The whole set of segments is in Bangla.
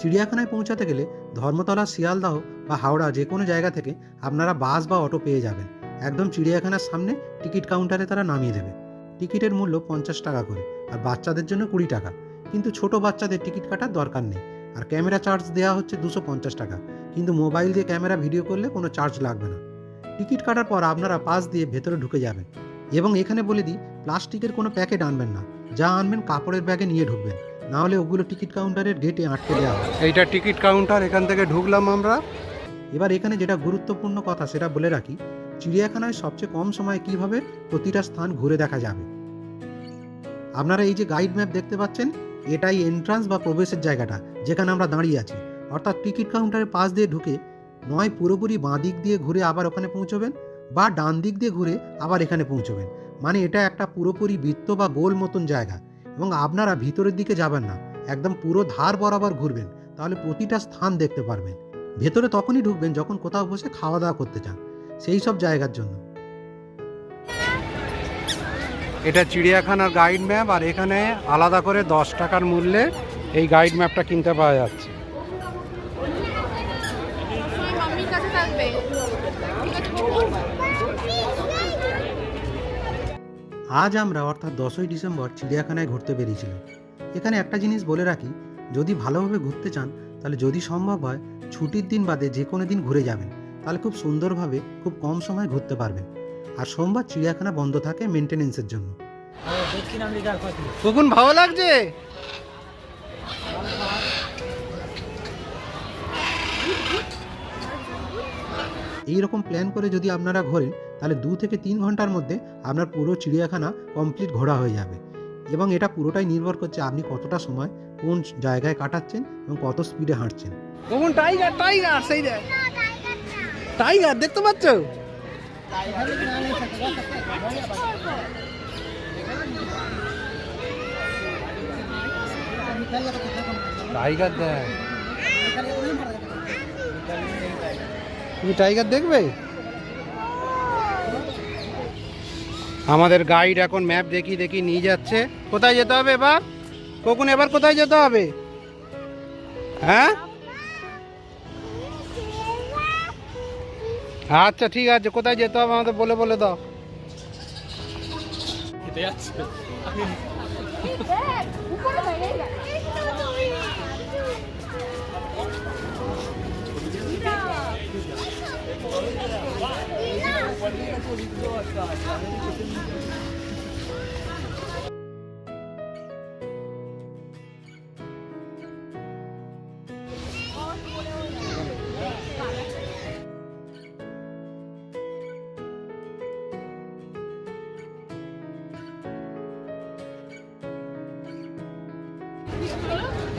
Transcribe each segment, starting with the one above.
চিড়িয়াখানায় পৌঁছাতে গেলে ধর্মতলা, শিয়ালদাহ বা হাওড়া যে কোনো জায়গা থেকে আপনারা বাস বা অটো পেয়ে যাবেন। একদম চিড়িয়াখানার সামনে টিকিট কাউন্টারে তারা নামিয়ে দেবে। টিকিটের মূল্য 50 টাকা করে, আর বাচ্চাদের জন্য 20 টাকা। কিন্তু ছোট বাচ্চাদের টিকিট কাটার দরকার নেই। আর ক্যামেরা চার্জ দেওয়া হচ্ছে 250 টাকা, কিন্তু মোবাইল দিয়ে ক্যামেরা ভিডিও করলে কোনো চার্জ লাগবে না। টিকিট কাটার পর আপনারা পাস দিয়ে ভেতরে ঢুকে যাবেন। এবং এখানে বলে দিই, প্লাস্টিকের কোনো প্যাকেট আনবেন না, যা আনবেন কাপড়ের ব্যাগে নিয়ে ঢুকবেন, না হলে ওগুলো টিকিট কাউন্টারের গেটে আটকে দেওয়া হয়। এইটা টিকিট কাউন্টার, এখান থেকে ঢুকলাম আমরা। এবার এখানে যেটা গুরুত্বপূর্ণ কথা সেটা বলে রাখি, চিড়িয়াখানায় সবচেয়ে কম সময়ে কিভাবে প্রতিটা স্থান ঘুরে দেখা যাবে। আপনারা এই যে গাইড ম্যাপ দেখতে পাচ্ছেন, এটাই এন্ট্রান্স বা প্রবেশের জায়গাটা যেখানে আমরা দাঁড়িয়ে আছি। অর্থাৎ টিকিট কাউন্টারের পাশ দিয়ে ঢুকে নয় পুরোপুরি বাঁ দিক দিয়ে ঘুরে আবার ওখানে পৌঁছবেন, বা ডান দিক দিয়ে ঘুরে আবার এখানে পৌঁছবেন। মানে এটা একটা পুরোপুরি বৃত্ত বা গোল মতন জায়গা। এবং আপনারা ভিতরের দিকে যাবেন না, একদম পুরো ধার বরাবর ঘুরবেন, তাহলে প্রতিটা স্থান দেখতে পারবেন। ভেতরে তখনই ঢুকবেন যখন কোথাও বসে খাওয়া দাওয়া করতে চান, সেই সব জায়গার জন্য। এটা চিড়িয়াখানার গাইড ম্যাপ, আর এখানে আলাদা করে 10 টাকার মূল্যে এই গাইড ম্যাপটা কিনতে পাওয়া যাচ্ছে। আজ আমরা অর্থাৎ 10ই ডিসেম্বর চিড়িয়াখানায় ঘুরতে বেরিয়েছিলাম। এখানে একটা জিনিস বলে রাখি, যদি ভালোভাবে ঘুরতে চান তাহলে যদি সম্ভব হয় ছুটির দিন বাদে যে কোনো দিন ঘুরে যাবেন, তাহলে খুব সুন্দরভাবে খুব কম সময় ঘুরতে পারবেন। আর সোমবার চিড়িয়াখানা বন্ধ থাকে মেনটেনেন্সের জন্য। কখন ভালো লাগছে? এইরকম প্ল্যান করে যদি আপনারা ঘোরেন, তাহলে 2 থেকে 3 ঘন্টার মধ্যে আপনার পুরো চিড়িয়াখানা কমপ্লিট ঘোরা হয়ে যাবে। এবং এটা পুরোটাই নির্ভর করছে আপনি কতটা সময় কোন জায়গায় কাটাচ্ছেন এবং কত স্পিডে হাঁটছেন। কখন টাইগার টাইগার সেই দেখ, টাইগার দেখতে পাচ্ছ? টাইগার দেখ, তুমি টাইগার দেখবে? আমাদের গাইড এখন ম্যাপ দেখি দেখি নিয়ে যাচ্ছে। কোথায় যেতে হবে এবার? কখন এবার কোথায় যেতে হবে? হ্যাঁ, আচ্ছা ঠিক আছে, কোথায় যেতে হবে আমাদের বলে বলে দাও।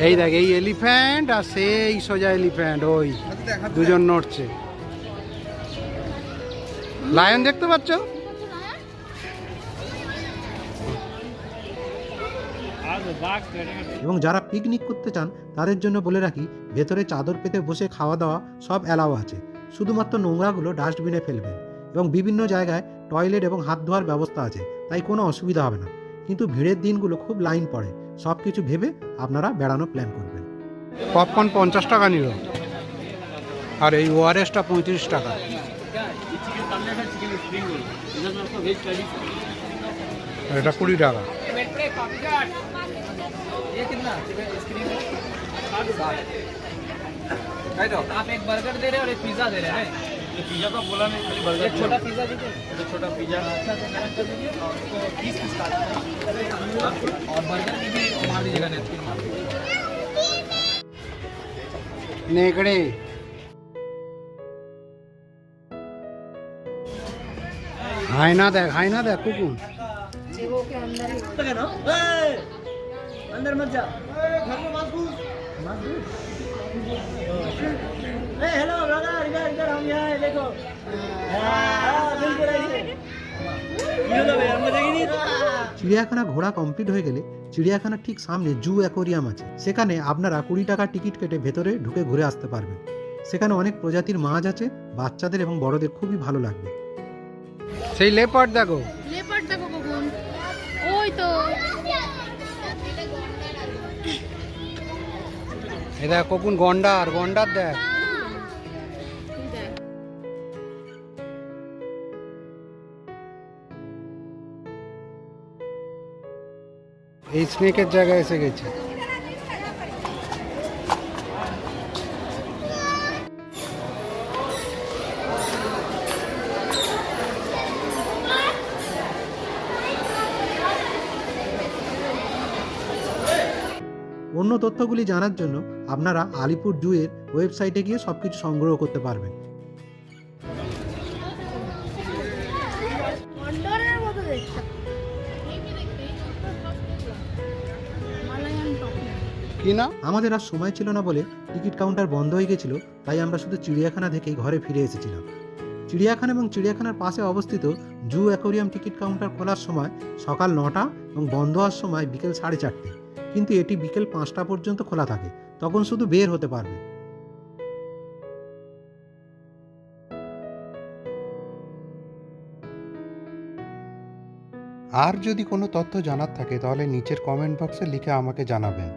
এই দেখ, এই এলিফ্যান্ট আর সেই সোজা এলিফ্যান্ট, ওই দুজন নড়ছে। লায়ন দেখতে পাচ্ছ? এবং যারা পিকনিক করতে চান তাদের জন্য বলে রাখি, ভেতরে চাদর পেতে বসে খাওয়া দাওয়া সব অ্যালাউ আছে। শুধুমাত্র নোংরাগুলো ডাস্টবিনে ফেলবেন। এবং বিভিন্ন জায়গায় টয়লেট এবং হাত ধোয়ার ব্যবস্থা আছে, তাই কোনো অসুবিধা হবে না। কিন্তু ভিড়ের দিনগুলো খুব লাইন পড়ে, সব কিছু ভেবে আপনারা বেড়ানো প্ল্যান করবেন। পপকর্ন 50 টাকা নিল, আর এই ওআরএসটা 35 টাকা। এটা 20 টাকা। आप एक बर्गर दे रहे हैं और एक पिज्जा दे रहे हैं। तो पिज्जा तो बोला नहीं, खाली बर्गर। एक छोटा पिज्जा दीजिए, तो छोटा पिज्जा अच्छा तो मैनेज कर दीजिए, और उसको 30 पीस काट और बर्गर की भी मार दीजिएगा नेस्टी। नेकड़े हाइना देख कुकुन अंदर मत जा। हेलो ब्रदर, इधर इधर हम यहाँ है, देखो। बिल्कुल ऐसे। চিড়িয়াখানা ঘোরা কমপ্লিট হয়ে গেলে চিড়িয়াখানার ঠিক সামনে জু অ্যাকোরিয়াম আছে। সেখানে আপনারা 20 টাকা টিকিট কেটে ভেতরে ঢুকে ঘুরে আসতে পারবেন। সেখানে অনেক প্রজাতির মাছ আছে, বাচ্চাদের এবং বড়দের খুবই ভালো লাগবে। সেই লেপার্ড দেখো, লেপার্ড দেখো কখন, ওই তো এ দেখ কখন গন্ডার গন্ডার দেখ। এই স্নেকের জায়গায় এসে গেছি। অন্য তথ্যগুলি জানার জন্য আপনারা আলিপুর জুয়ের ওয়েবসাইটে গিয়ে সব কিছু সংগ্রহ করতে পারবেন। কন্ডরের মতো দেখতে মালায়ান টপ। কি না? আমাদের আর সময় ছিল না বলে টিকিট কাউন্টার বন্ধ হয়ে গেছিল, তাই আমরা শুধু চিড়িয়াখানা দেখেই ঘরে ফিরে এসেছিলাম। চিড়িয়াখানা এবং চিড়িয়াখানার পাশে অবস্থিত জু অ্যাকোরিয়াম টিকিট কাউন্টার খোলার সময় সকাল 9টা এবং বন্ধ হওয়ার সময় বিকেল 4:30, কিন্তু এটি বিকেল 5টা পর্যন্ত খোলা থাকে, তখন শুধু বের হতে পারবে। আর যদি কোনো তথ্য জানার থাকে তাহলে নিচের কমেন্ট বক্সে লিখে আমাকে জানাবেন।